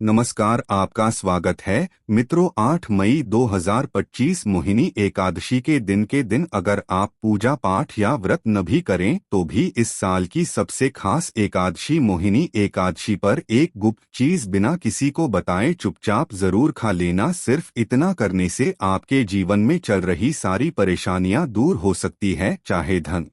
नमस्कार, आपका स्वागत है मित्रों। 8 मई 2025 मोहिनी एकादशी के दिन अगर आप पूजा पाठ या व्रत न भी करें तो भी इस साल की सबसे खास एकादशी मोहिनी एकादशी पर एक गुप्त चीज बिना किसी को बताए चुपचाप जरूर खा लेना। सिर्फ इतना करने से आपके जीवन में चल रही सारी परेशानियां दूर हो सकती है। चाहे धन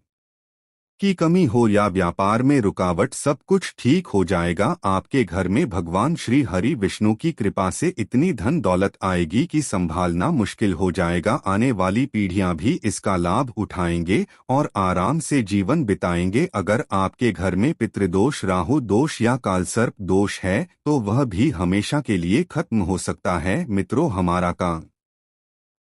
की कमी हो या व्यापार में रुकावट, सब कुछ ठीक हो जाएगा। आपके घर में भगवान श्री हरि विष्णु की कृपा से इतनी धन दौलत आएगी कि संभालना मुश्किल हो जाएगा। आने वाली पीढ़ियां भी इसका लाभ उठाएंगे और आराम से जीवन बिताएंगे। अगर आपके घर में पितृदोष, राहु दोष या कालसर्प दोष है तो वह भी हमेशा के लिए खत्म हो सकता है। मित्रों, हमारा काम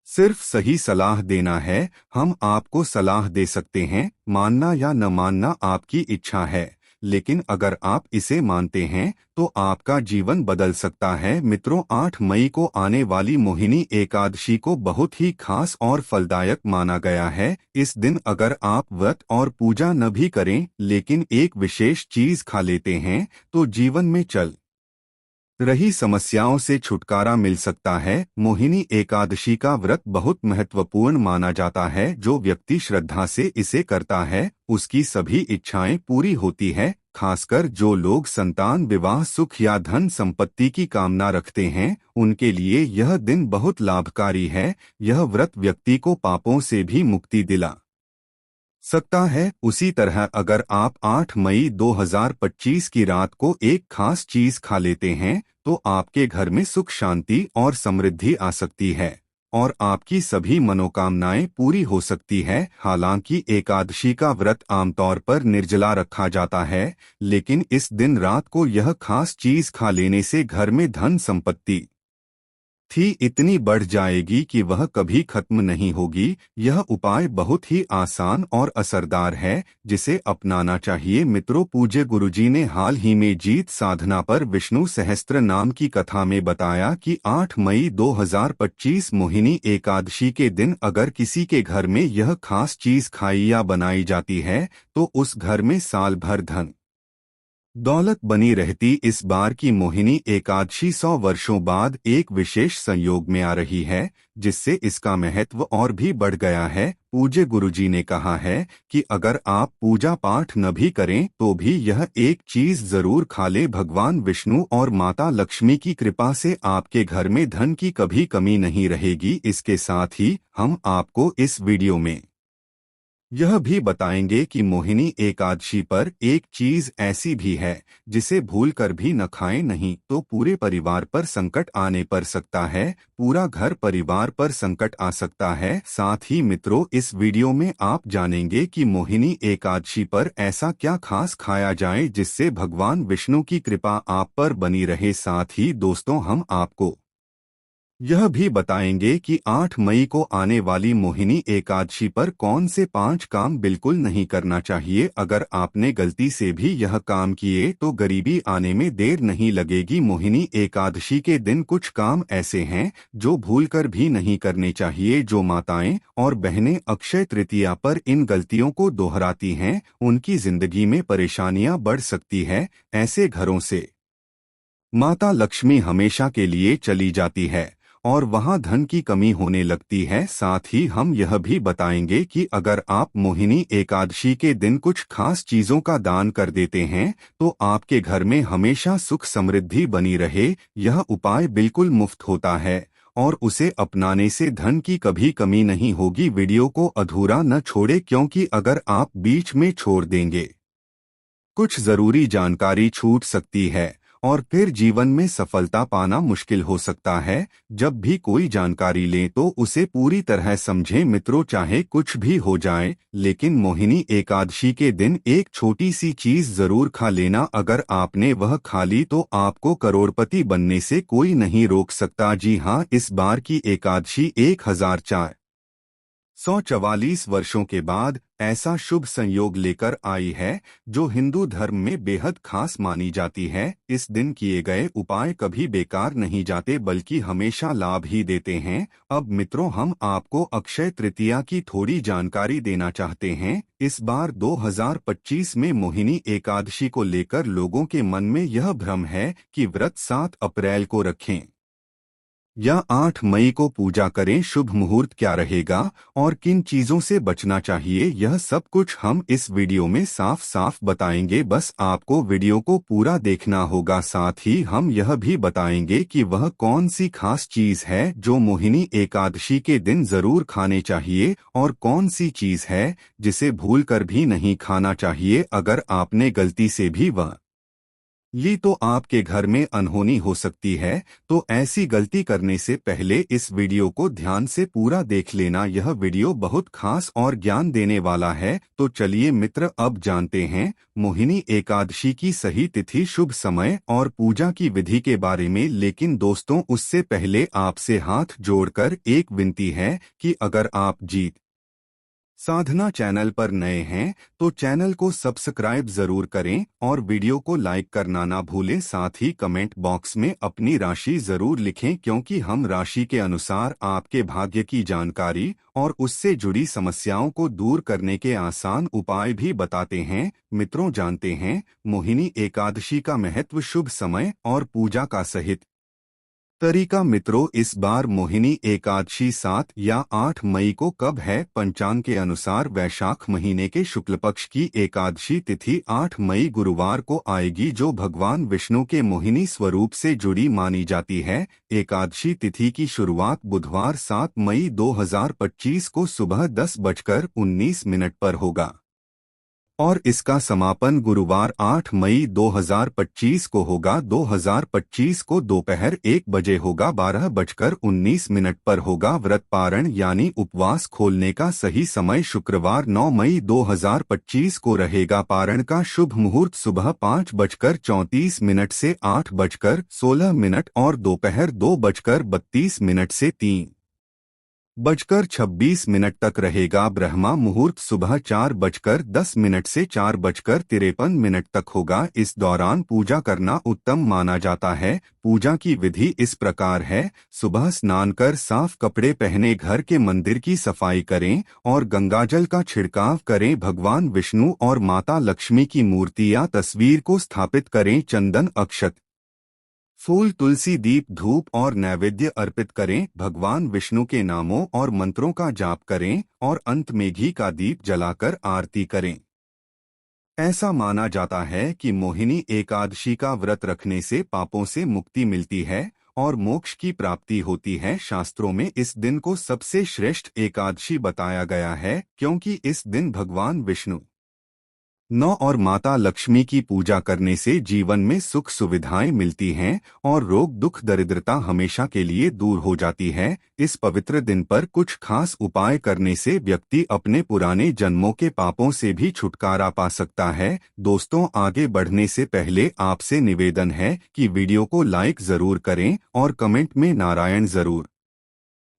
सिर्फ सही सलाह देना है। हम आपको सलाह दे सकते हैं, मानना या न मानना आपकी इच्छा है, लेकिन अगर आप इसे मानते हैं तो आपका जीवन बदल सकता है। मित्रों, 8 मई को आने वाली मोहिनी एकादशी को बहुत ही खास और फलदायक माना गया है। इस दिन अगर आप व्रत और पूजा न भी करें लेकिन एक विशेष चीज खा लेते हैं तो जीवन में चल रही समस्याओं से छुटकारा मिल सकता है। मोहिनी एकादशी का व्रत बहुत महत्वपूर्ण माना जाता है। जो व्यक्ति श्रद्धा से इसे करता है उसकी सभी इच्छाएं पूरी होती है। खासकर जो लोग संतान, विवाह, सुख या धन संपत्ति की कामना रखते हैं उनके लिए यह दिन बहुत लाभकारी है। यह व्रत व्यक्ति को पापों से भी मुक्ति दिला सकता है। उसी तरह अगर आप 8 मई 2025 की रात को एक खास चीज खा लेते हैं तो आपके घर में सुख, शांति और समृद्धि आ सकती है और आपकी सभी मनोकामनाएं पूरी हो सकती है। हालांकि एकादशी का व्रत आमतौर पर निर्जला रखा जाता है, लेकिन इस दिन रात को यह खास चीज खा लेने से घर में धन संपत्ति थी इतनी बढ़ जाएगी कि वह कभी खत्म नहीं होगी। यह उपाय बहुत ही आसान और असरदार है जिसे अपनाना चाहिए। मित्रों, पूज्य गुरुजी ने हाल ही में जीत साधना पर विष्णु सहस्त्र नाम की कथा में बताया कि 8 मई 2025 मोहिनी एकादशी के दिन अगर किसी के घर में यह खास चीज खाई या बनाई जाती है तो उस घर में साल भर धन दौलत बनी रहती। इस बार की मोहिनी एकादशी 100 वर्षों बाद एक विशेष संयोग में आ रही है जिससे इसका महत्व और भी बढ़ गया है। पूज्य गुरुजी ने कहा है कि अगर आप पूजा पाठ न भी करें तो भी यह एक चीज जरूर खा ले। भगवान विष्णु और माता लक्ष्मी की कृपा से आपके घर में धन की कभी कमी नहीं रहेगी। इसके साथ ही हम आपको इस वीडियो में यह भी बताएंगे कि मोहिनी एकादशी पर एक चीज ऐसी भी है जिसे भूलकर भी न खाएं, नहीं तो पूरे परिवार पर संकट आने पर सकता है। पूरा घर परिवार पर संकट आ सकता है। साथ ही मित्रों, इस वीडियो में आप जानेंगे कि मोहिनी एकादशी पर ऐसा क्या खास खाया जाए जिससे भगवान विष्णु की कृपा आप पर बनी रहे। साथ ही दोस्तों, हम आपको यह भी बताएंगे कि 8 मई को आने वाली मोहिनी एकादशी पर कौन से 5 काम बिल्कुल नहीं करना चाहिए। अगर आपने गलती से भी यह काम किए तो गरीबी आने में देर नहीं लगेगी। मोहिनी एकादशी के दिन कुछ काम ऐसे हैं जो भूलकर भी नहीं करने चाहिए। जो माताएं और बहनें अक्षय तृतीया पर इन गलतियों को दोहराती हैं उनकी जिंदगी में परेशानियां बढ़ सकती है। ऐसे घरों से माता लक्ष्मी हमेशा के लिए चली जाती है और वहां धन की कमी होने लगती है। साथ ही हम यह भी बताएंगे कि अगर आप मोहिनी एकादशी के दिन कुछ खास चीजों का दान कर देते हैं तो आपके घर में हमेशा सुख समृद्धि बनी रहे। यह उपाय बिल्कुल मुफ्त होता है और उसे अपनाने से धन की कभी कमी नहीं होगी। वीडियो को अधूरा न छोड़े, क्योंकि अगर आप बीच में छोड़ देंगे कुछ जरूरी जानकारी छूट सकती है और फिर जीवन में सफलता पाना मुश्किल हो सकता है। जब भी कोई जानकारी लें तो उसे पूरी तरह समझें। मित्रों, चाहे कुछ भी हो जाए लेकिन मोहिनी एकादशी के दिन एक छोटी सी चीज जरूर खा लेना। अगर आपने वह खा ली तो आपको करोड़पति बनने से कोई नहीं रोक सकता। जी हाँ, इस बार की एकादशी 1004 144 वर्षों के बाद ऐसा शुभ संयोग लेकर आई है जो हिंदू धर्म में बेहद खास मानी जाती है। इस दिन किए गए उपाय कभी बेकार नहीं जाते बल्कि हमेशा लाभ ही देते हैं। अब मित्रों, हम आपको अक्षय तृतीया की थोड़ी जानकारी देना चाहते हैं। इस बार 2025 में मोहिनी एकादशी को लेकर लोगों के मन में यह भ्रम है कि व्रत 7 अप्रैल को रखें या 8 मई को पूजा करें। शुभ मुहूर्त क्या रहेगा और किन चीजों से बचना चाहिए, यह सब कुछ हम इस वीडियो में साफ साफ बताएंगे। बस आपको वीडियो को पूरा देखना होगा। साथ ही हम यह भी बताएंगे कि वह कौन सी खास चीज है जो मोहिनी एकादशी के दिन जरूर खाने चाहिए और कौन सी चीज है जिसे भूलकर भी नहीं खाना चाहिए। अगर आपने गलती से भी वह ली तो आपके घर में अनहोनी हो सकती है। तो ऐसी गलती करने से पहले इस वीडियो को ध्यान से पूरा देख लेना। यह वीडियो बहुत खास और ज्ञान देने वाला है। तो चलिए मित्र, अब जानते हैं मोहिनी एकादशी की सही तिथि, शुभ समय और पूजा की विधि के बारे में। लेकिन दोस्तों, उससे पहले आपसे हाथ जोड़कर एक विनती है कि अगर आप जीत साधना चैनल पर नए हैं तो चैनल को सब्सक्राइब जरूर करें और वीडियो को लाइक करना ना भूलें। साथ ही कमेंट बॉक्स में अपनी राशि जरूर लिखें, क्योंकि हम राशि के अनुसार आपके भाग्य की जानकारी और उससे जुड़ी समस्याओं को दूर करने के आसान उपाय भी बताते हैं। मित्रों, जानते हैं मोहिनी एकादशी का महत्व, शुभ समय और पूजा का सहित तरीका। मित्रों, इस बार मोहिनी एकादशी 7 या 8 मई को कब है? पंचांग के अनुसार वैशाख महीने के शुक्ल पक्ष की एकादशी तिथि 8 मई गुरुवार को आएगी, जो भगवान विष्णु के मोहिनी स्वरूप से जुड़ी मानी जाती है। एकादशी तिथि की शुरुआत बुधवार 7 मई 2025 को सुबह 10:19 पर होगा और इसका समापन गुरुवार 8 मई 2025 को होगा। 2025 को दोपहर 1 बजे होगा, 12:19 पर होगा। व्रत पारण यानी उपवास खोलने का सही समय शुक्रवार 9 मई 2025 को रहेगा। पारण का शुभ मुहूर्त सुबह 5:34 से 8:16 और दोपहर 2:32 से 3:26 तक रहेगा। ब्रह्मा मुहूर्त सुबह 4:10 से 4:53 तक होगा। इस दौरान पूजा करना उत्तम माना जाता है। पूजा की विधि इस प्रकार है: सुबह स्नान कर साफ कपड़े पहने घर के मंदिर की सफाई करें और गंगाजल का छिड़काव करें। भगवान विष्णु और माता लक्ष्मी की मूर्ति या तस्वीर को स्थापित करें। चंदन, अक्षत, फूल, तुलसी, दीप, धूप और नैवेद्य अर्पित करें। भगवान विष्णु के नामों और मंत्रों का जाप करें और अंत में घी का दीप जलाकर आरती करें। ऐसा माना जाता है कि मोहिनी एकादशी का व्रत रखने से पापों से मुक्ति मिलती है और मोक्ष की प्राप्ति होती है। शास्त्रों में इस दिन को सबसे श्रेष्ठ एकादशी बताया गया है, क्योंकि इस दिन भगवान विष्णु नौ और माता लक्ष्मी की पूजा करने से जीवन में सुख सुविधाएं मिलती हैं और रोग दुख दरिद्रता हमेशा के लिए दूर हो जाती है। इस पवित्र दिन पर कुछ खास उपाय करने से व्यक्ति अपने पुराने जन्मों के पापों से भी छुटकारा पा सकता है। दोस्तों, आगे बढ़ने से पहले आपसे निवेदन है कि वीडियो को लाइक जरूर करें और कमेंट में नारायण जरूर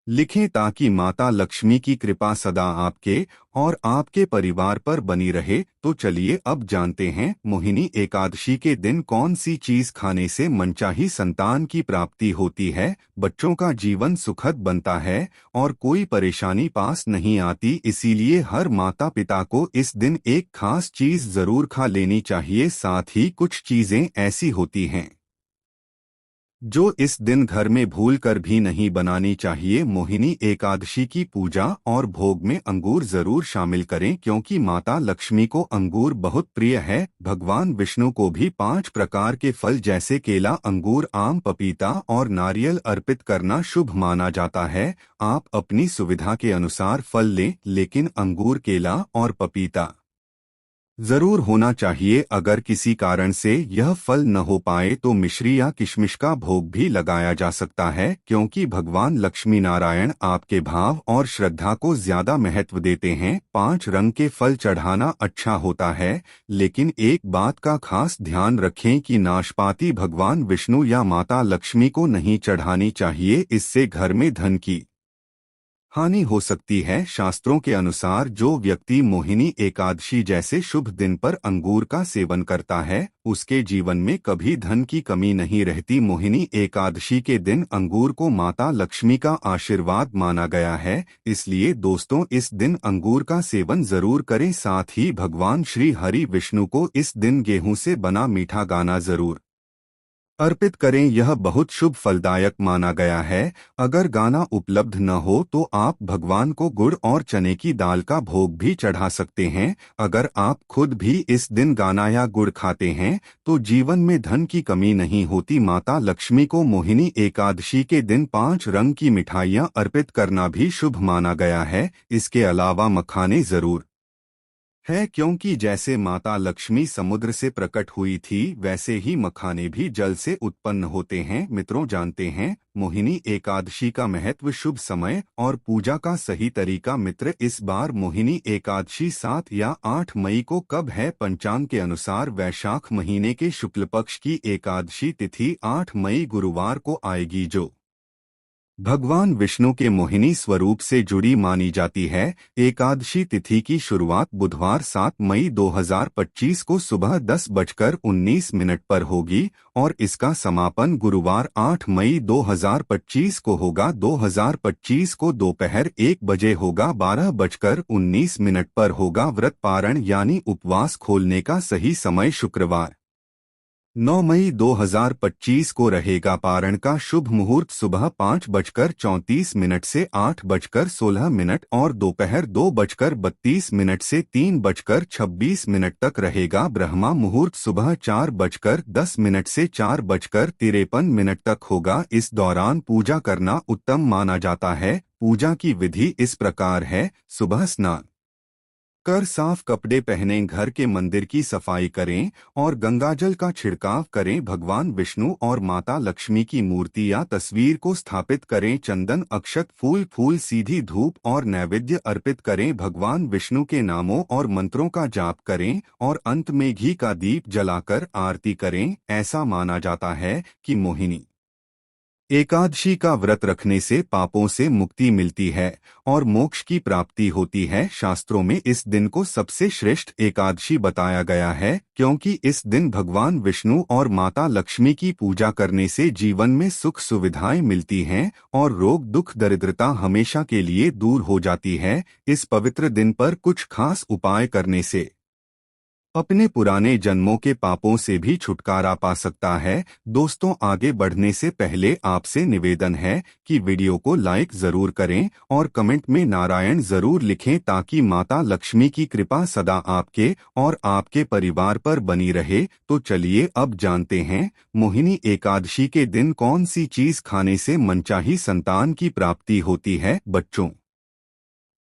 लिखें, ताकि माता लक्ष्मी की कृपा सदा आपके और आपके परिवार पर बनी रहे। तो चलिए अब जानते हैं मोहिनी एकादशी के दिन कौन सी चीज खाने से मनचाही संतान की प्राप्ति होती है, बच्चों का जीवन सुखद बनता है और कोई परेशानी पास नहीं आती। इसीलिए हर माता पिता को इस दिन एक खास चीज जरूर खा लेनी चाहिए। साथ ही कुछ चीजें ऐसी होती हैं जो इस दिन घर में भूल कर भी नहीं बनानी चाहिए। मोहिनी एकादशी की पूजा और भोग में अंगूर जरूर शामिल करें, क्योंकि माता लक्ष्मी को अंगूर बहुत प्रिय है। भगवान विष्णु को भी 5 प्रकार के फल जैसे केला, अंगूर, आम, पपीता और नारियल अर्पित करना शुभ माना जाता है। आप अपनी सुविधा के अनुसार फल लें, लेकिन अंगूर, केला और पपीता जरूर होना चाहिए। अगर किसी कारण से यह फल न हो पाए तो मिश्री या किशमिश का भोग भी लगाया जा सकता है, क्योंकि भगवान लक्ष्मी नारायण आपके भाव और श्रद्धा को ज्यादा महत्व देते हैं। 5 रंग के फल चढ़ाना अच्छा होता है, लेकिन एक बात का खास ध्यान रखें कि नाशपाती भगवान विष्णु या माता लक्ष्मी को नहीं चढ़ानी चाहिए। इससे घर में धन की हानि हो सकती है। शास्त्रों के अनुसार जो व्यक्ति मोहिनी एकादशी जैसे शुभ दिन पर अंगूर का सेवन करता है, उसके जीवन में कभी धन की कमी नहीं रहती। मोहिनी एकादशी के दिन अंगूर को माता लक्ष्मी का आशीर्वाद माना गया है, इसलिए दोस्तों इस दिन अंगूर का सेवन जरूर करें। साथ ही भगवान श्री हरि विष्णु को इस दिन गेहूं से बना मीठा गाना जरूर अर्पित करें, यह बहुत शुभ फलदायक माना गया है। अगर गाना उपलब्ध न हो तो आप भगवान को गुड़ और चने की दाल का भोग भी चढ़ा सकते हैं। अगर आप खुद भी इस दिन गाना या गुड़ खाते हैं तो जीवन में धन की कमी नहीं होती। माता लक्ष्मी को मोहिनी एकादशी के दिन 5 रंग की मिठाइयाँ अर्पित करना भी शुभ माना गया है। इसके अलावा मखाने जरूर है, क्योंकि जैसे माता लक्ष्मी समुद्र से प्रकट हुई थी वैसे ही मखाने भी जल से उत्पन्न होते हैं। मित्रों, जानते हैं मोहिनी एकादशी का महत्व, शुभ समय और पूजा का सही तरीका। मित्र, इस बार मोहिनी एकादशी 7 या 8 मई को कब है? पंचांग के अनुसार वैशाख महीने के शुक्ल पक्ष की एकादशी तिथि 8 मई गुरुवार को आएगी, जो भगवान विष्णु के मोहिनी स्वरूप से जुड़ी मानी जाती है। एकादशी तिथि की शुरुआत बुधवार 7 मई 2025 को सुबह 10:19 पर होगी और इसका समापन गुरुवार 8 मई 2025 को होगा। 2025 को दोपहर 1 बजे होगा, 12:19 पर होगा। व्रत पारण यानी उपवास खोलने का सही समय शुक्रवार 9 मई 2025 को रहेगा। पारण का शुभ मुहूर्त सुबह 5:34 से 8:16 और दोपहर 2:32 से 3:26 तक रहेगा। ब्रह्मा मुहूर्त सुबह 4:10 से 4:53 तक होगा। इस दौरान पूजा करना उत्तम माना जाता है। पूजा की विधि इस प्रकार है: सुबह स्नान कर साफ कपड़े पहने, घर के मंदिर की सफाई करें और गंगाजल का छिड़काव करें। भगवान विष्णु और माता लक्ष्मी की मूर्ति या तस्वीर को स्थापित करें। चंदन, अक्षत, फूल सीधी धूप और नैवेद्य अर्पित करें। भगवान विष्णु के नामों और मंत्रों का जाप करें और अंत में घी का दीप जलाकर आरती करें। ऐसा माना जाता है कि मोहिनी एकादशी का व्रत रखने से पापों से मुक्ति मिलती है और मोक्ष की प्राप्ति होती है। शास्त्रों में इस दिन को सबसे श्रेष्ठ एकादशी बताया गया है, क्योंकि इस दिन भगवान विष्णु और माता लक्ष्मी की पूजा करने से जीवन में सुख सुविधाएं मिलती हैं और रोग दुख दरिद्रता हमेशा के लिए दूर हो जाती है। इस पवित्र दिन पर कुछ खास उपाय करने से अपने पुराने जन्मों के पापों से भी छुटकारा पा सकता है। दोस्तों, आगे बढ़ने से पहले आपसे निवेदन है कि वीडियो को लाइक जरूर करें और कमेंट में नारायण जरूर लिखें, ताकि माता लक्ष्मी की कृपा सदा आपके और आपके परिवार पर बनी रहे। तो चलिए अब जानते हैं मोहिनी एकादशी के दिन कौन सी चीज खाने से मनचाही संतान की प्राप्ति होती है। बच्चों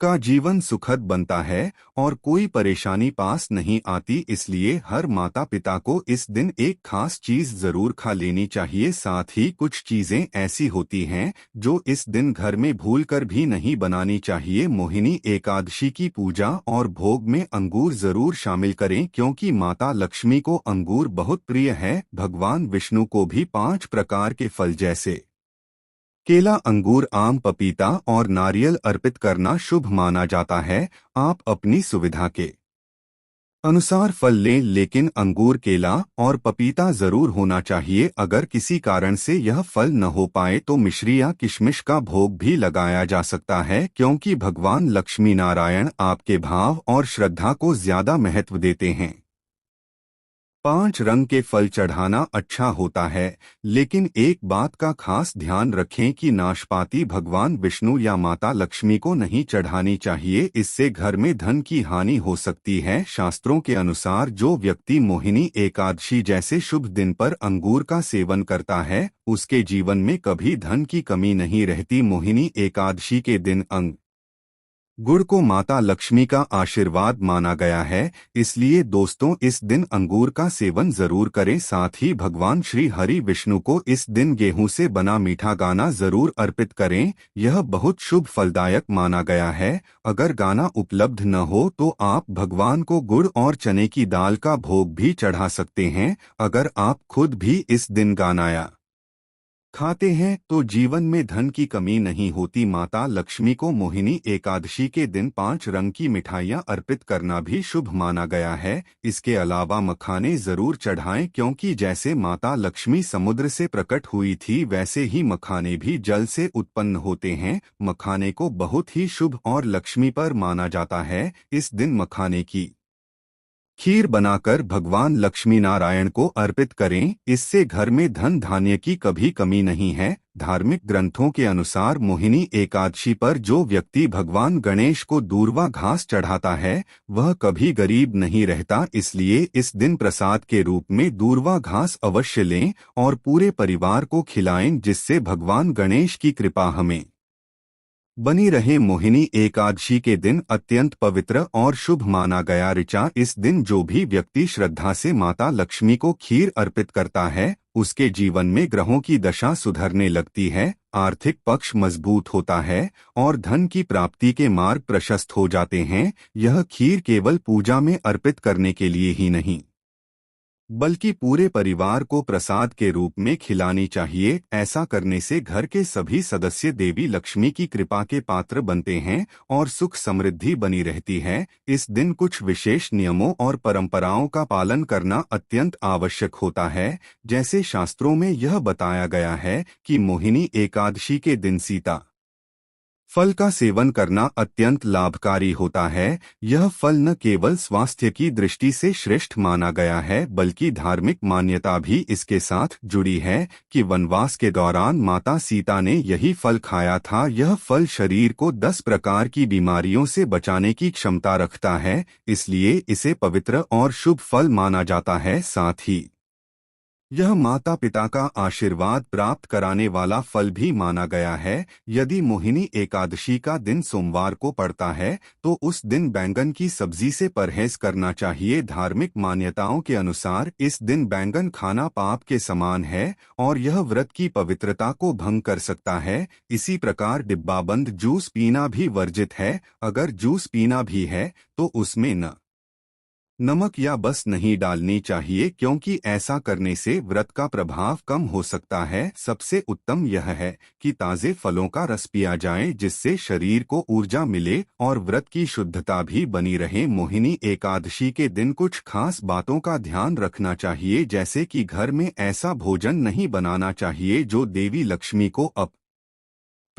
का जीवन सुखद बनता है और कोई परेशानी पास नहीं आती, इसलिए हर माता पिता को इस दिन एक खास चीज जरूर खा लेनी चाहिए। साथ ही कुछ चीजें ऐसी होती हैं जो इस दिन घर में भूलकर भी नहीं बनानी चाहिए। मोहिनी एकादशी की पूजा और भोग में अंगूर जरूर शामिल करें, क्योंकि माता लक्ष्मी को अंगूर बहुत प्रिय है। भगवान विष्णु को भी 5 प्रकार के फल जैसे केला, अंगूर, आम, पपीता और नारियल अर्पित करना शुभ माना जाता है। आप अपनी सुविधा के अनुसार फल लें, लेकिन अंगूर, केला और पपीता जरूर होना चाहिए। अगर किसी कारण से यह फल न हो पाए तो मिश्री या किशमिश का भोग भी लगाया जा सकता है, क्योंकि भगवान लक्ष्मी नारायण आपके भाव और श्रद्धा को ज्यादा महत्व देते हैं। 5 रंग के फल चढ़ाना अच्छा होता है, लेकिन एक बात का खास ध्यान रखें कि नाशपाती भगवान विष्णु या माता लक्ष्मी को नहीं चढ़ानी चाहिए। इससे घर में धन की हानि हो सकती है। शास्त्रों के अनुसार जो व्यक्ति मोहिनी एकादशी जैसे शुभ दिन पर अंगूर का सेवन करता है, उसके जीवन में कभी धन की कमी नहीं रहती। मोहिनी एकादशी के दिन गुड़ को माता लक्ष्मी का आशीर्वाद माना गया है, इसलिए दोस्तों इस दिन अंगूर का सेवन जरूर करें। साथ ही भगवान श्री हरि विष्णु को इस दिन गेहूं से बना मीठा गाना जरूर अर्पित करें, यह बहुत शुभ फलदायक माना गया है। अगर गाना उपलब्ध न हो तो आप भगवान को गुड़ और चने की दाल का भोग भी चढ़ा सकते हैं। अगर आप खुद भी इस दिन गाना या खाते हैं तो जीवन में धन की कमी नहीं होती। माता लक्ष्मी को मोहिनी एकादशी के दिन 5 रंग की मिठाइयाँ अर्पित करना भी शुभ माना गया है। इसके अलावा मखाने जरूर चढ़ाएं, क्योंकि जैसे माता लक्ष्मी समुद्र से प्रकट हुई थी वैसे ही मखाने भी जल से उत्पन्न होते हैं। मखाने को बहुत ही शुभ और लक्ष्मी पर माना जाता है। इस दिन मखाने की खीर बनाकर भगवान लक्ष्मी नारायण को अर्पित करें, इससे घर में धन धान्य की कभी कमी नहीं है। धार्मिक ग्रंथों के अनुसार मोहिनी एकादशी पर जो व्यक्ति भगवान गणेश को दूर्वा घास चढ़ाता है वह कभी गरीब नहीं रहता। इसलिए इस दिन प्रसाद के रूप में दूर्वा घास अवश्य लें और पूरे परिवार को खिलाएं, जिससे भगवान गणेश की कृपा हमें बनी रहे। मोहिनी एकादशी के दिन अत्यंत पवित्र और शुभ माना गया ऋचा। इस दिन जो भी व्यक्ति श्रद्धा से माता लक्ष्मी को खीर अर्पित करता है उसके जीवन में ग्रहों की दशा सुधरने लगती है, आर्थिक पक्ष मजबूत होता है और धन की प्राप्ति के मार्ग प्रशस्त हो जाते हैं। यह खीर केवल पूजा में अर्पित करने के लिए ही नहीं बल्कि पूरे परिवार को प्रसाद के रूप में खिलानी चाहिए। ऐसा करने से घर के सभी सदस्य देवी लक्ष्मी की कृपा के पात्र बनते हैं और सुख समृद्धि बनी रहती है। इस दिन कुछ विशेष नियमों और परंपराओं का पालन करना अत्यंत आवश्यक होता है। जैसे शास्त्रों में यह बताया गया है कि मोहिनी एकादशी के दिन सीता फल का सेवन करना अत्यंत लाभकारी होता है। यह फल न केवल स्वास्थ्य की दृष्टि से श्रेष्ठ माना गया है बल्कि धार्मिक मान्यता भी इसके साथ जुड़ी है कि वनवास के दौरान माता सीता ने यही फल खाया था। यह फल शरीर को 10 प्रकार की बीमारियों से बचाने की क्षमता रखता है, इसलिए इसे पवित्र और शुभ फल माना जाता है। साथ ही यह माता पिता का आशीर्वाद प्राप्त कराने वाला फल भी माना गया है। यदि मोहिनी एकादशी का दिन सोमवार को पड़ता है तो उस दिन बैंगन की सब्जी से परहेज करना चाहिए। धार्मिक मान्यताओं के अनुसार इस दिन बैंगन खाना पाप के समान है और यह व्रत की पवित्रता को भंग कर सकता है। इसी प्रकार डिब्बाबंद जूस पीना भी वर्जित है। अगर जूस पीना भी है तो उसमें नमक या बस नहीं डालनी चाहिए, क्योंकि ऐसा करने से व्रत का प्रभाव कम हो सकता है। सबसे उत्तम यह है कि ताजे फलों का रस पिया जाए, जिससे शरीर को ऊर्जा मिले और व्रत की शुद्धता भी बनी रहे। मोहिनी एकादशी के दिन कुछ खास बातों का ध्यान रखना चाहिए, जैसे कि घर में ऐसा भोजन नहीं बनाना चाहिए जो देवी लक्ष्मी को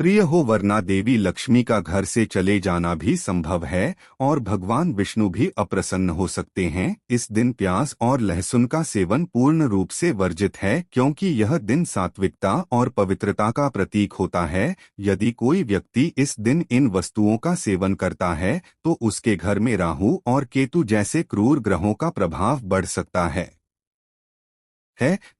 प्रिय हो, वरना देवी लक्ष्मी का घर से चले जाना भी संभव है और भगवान विष्णु भी अप्रसन्न हो सकते हैं। इस दिन प्याज और लहसुन का सेवन पूर्ण रूप से वर्जित है, क्योंकि यह दिन सात्विकता और पवित्रता का प्रतीक होता है। यदि कोई व्यक्ति इस दिन इन वस्तुओं का सेवन करता है तो उसके घर में राहु और केतु जैसे क्रूर ग्रहों का प्रभाव बढ़ सकता है,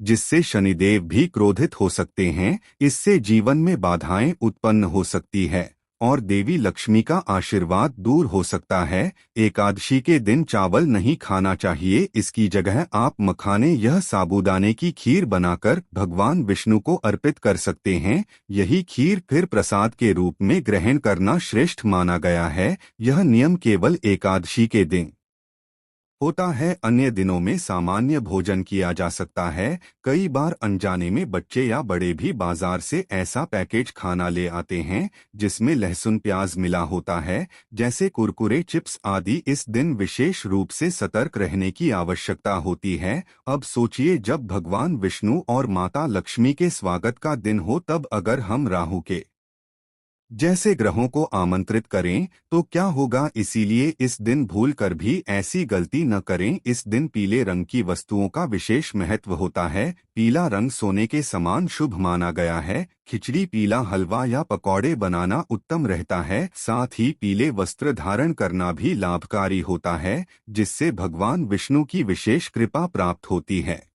जिससे शनिदेव भी क्रोधित हो सकते हैं। इससे जीवन में बाधाएं उत्पन्न हो सकती है और देवी लक्ष्मी का आशीर्वाद दूर हो सकता है। एकादशी के दिन चावल नहीं खाना चाहिए, इसकी जगह आप मखाने यह साबूदाने की खीर बनाकर भगवान विष्णु को अर्पित कर सकते हैं। यही खीर फिर प्रसाद के रूप में ग्रहण करना श्रेष्ठ माना गया है। यह नियम केवल एकादशी के दिन होता है, अन्य दिनों में सामान्य भोजन किया जा सकता है। कई बार अनजाने में बच्चे या बड़े भी बाजार से ऐसा पैकेज खाना ले आते हैं जिसमें लहसुन प्याज मिला होता है, जैसे कुरकुरे चिप्स आदि। इस दिन विशेष रूप से सतर्क रहने की आवश्यकता होती है। अब सोचिए, जब भगवान विष्णु और माता लक्ष्मी के स्वागत का दिन हो, तब अगर हम राहु के जैसे ग्रहों को आमंत्रित करें तो क्या होगा। इसीलिए इस दिन भूल कर भी ऐसी गलती न करें। इस दिन पीले रंग की वस्तुओं का विशेष महत्व होता है। पीला रंग सोने के समान शुभ माना गया है। खिचड़ी, पीला हलवा या पकौड़े बनाना उत्तम रहता है। साथ ही पीले वस्त्र धारण करना भी लाभकारी होता है, जिससे भगवान विष्णु की विशेष कृपा प्राप्त होती है।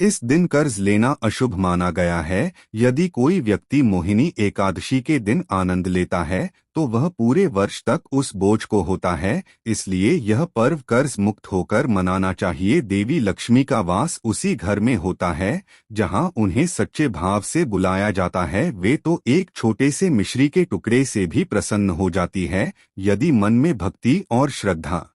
इस दिन कर्ज लेना अशुभ माना गया है। यदि कोई व्यक्ति मोहिनी एकादशी के दिन आनंद लेता है तो वह पूरे वर्ष तक उस बोझ को होता है। इसलिए यह पर्व कर्ज मुक्त होकर मनाना चाहिए। देवी लक्ष्मी का वास उसी घर में होता है जहां उन्हें सच्चे भाव से बुलाया जाता है। वे तो एक छोटे से मिश्री के टुकड़े से भी प्रसन्न हो जाती है। यदि मन में भक्ति और श्रद्धा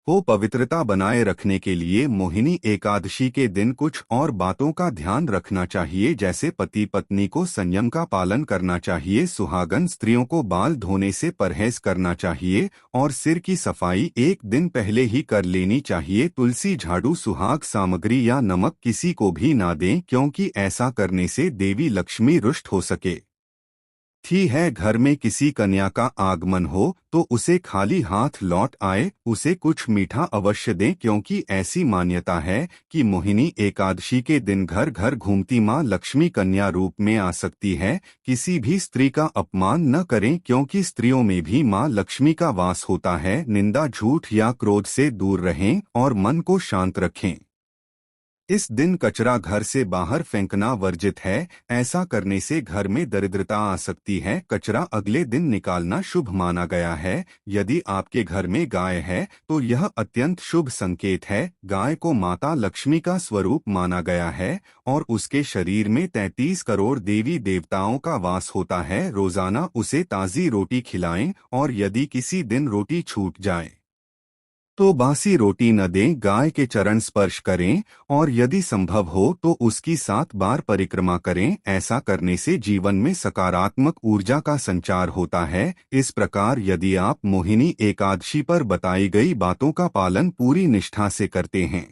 को पवित्रता बनाए रखने के लिए मोहिनी एकादशी के दिन कुछ और बातों का ध्यान रखना चाहिए, जैसे पति पत्नी को संयम का पालन करना चाहिए, सुहागन स्त्रियों को बाल धोने से परहेज करना चाहिए और सिर की सफाई एक दिन पहले ही कर लेनी चाहिए। तुलसी, झाड़ू, सुहाग सामग्री या नमक किसी को भी ना दें, क्योंकि ऐसा करने से देवी लक्ष्मी रुष्ट हो सके थी है। घर में किसी कन्या का आगमन हो तो उसे खाली हाथ लौट आए, उसे कुछ मीठा अवश्य दें, क्योंकि ऐसी मान्यता है कि मोहिनी एकादशी के दिन घर घर घूमती मां लक्ष्मी कन्या रूप में आ सकती है। किसी भी स्त्री का अपमान न करें, क्योंकि स्त्रियों में भी मां लक्ष्मी का वास होता है। निंदा, झूठ या क्रोध से दूर रहें और मन को शांत रखें। इस दिन कचरा घर से बाहर फेंकना वर्जित है, ऐसा करने से घर में दरिद्रता आ सकती है। कचरा अगले दिन निकालना शुभ माना गया है। यदि आपके घर में गाय है तो यह अत्यंत शुभ संकेत है। गाय को माता लक्ष्मी का स्वरूप माना गया है और उसके शरीर में 33 करोड़ देवी देवताओं का वास होता है। रोजाना उसे ताज़ी रोटी खिलाएं और यदि किसी दिन रोटी छूट जाए तो बासी रोटी न दें। गाय के चरण स्पर्श करें और यदि संभव हो तो उसकी 7 बार परिक्रमा करें। ऐसा करने से जीवन में सकारात्मक ऊर्जा का संचार होता है। इस प्रकार यदि आप मोहिनी एकादशी पर बताई गई बातों का पालन पूरी निष्ठा से करते हैं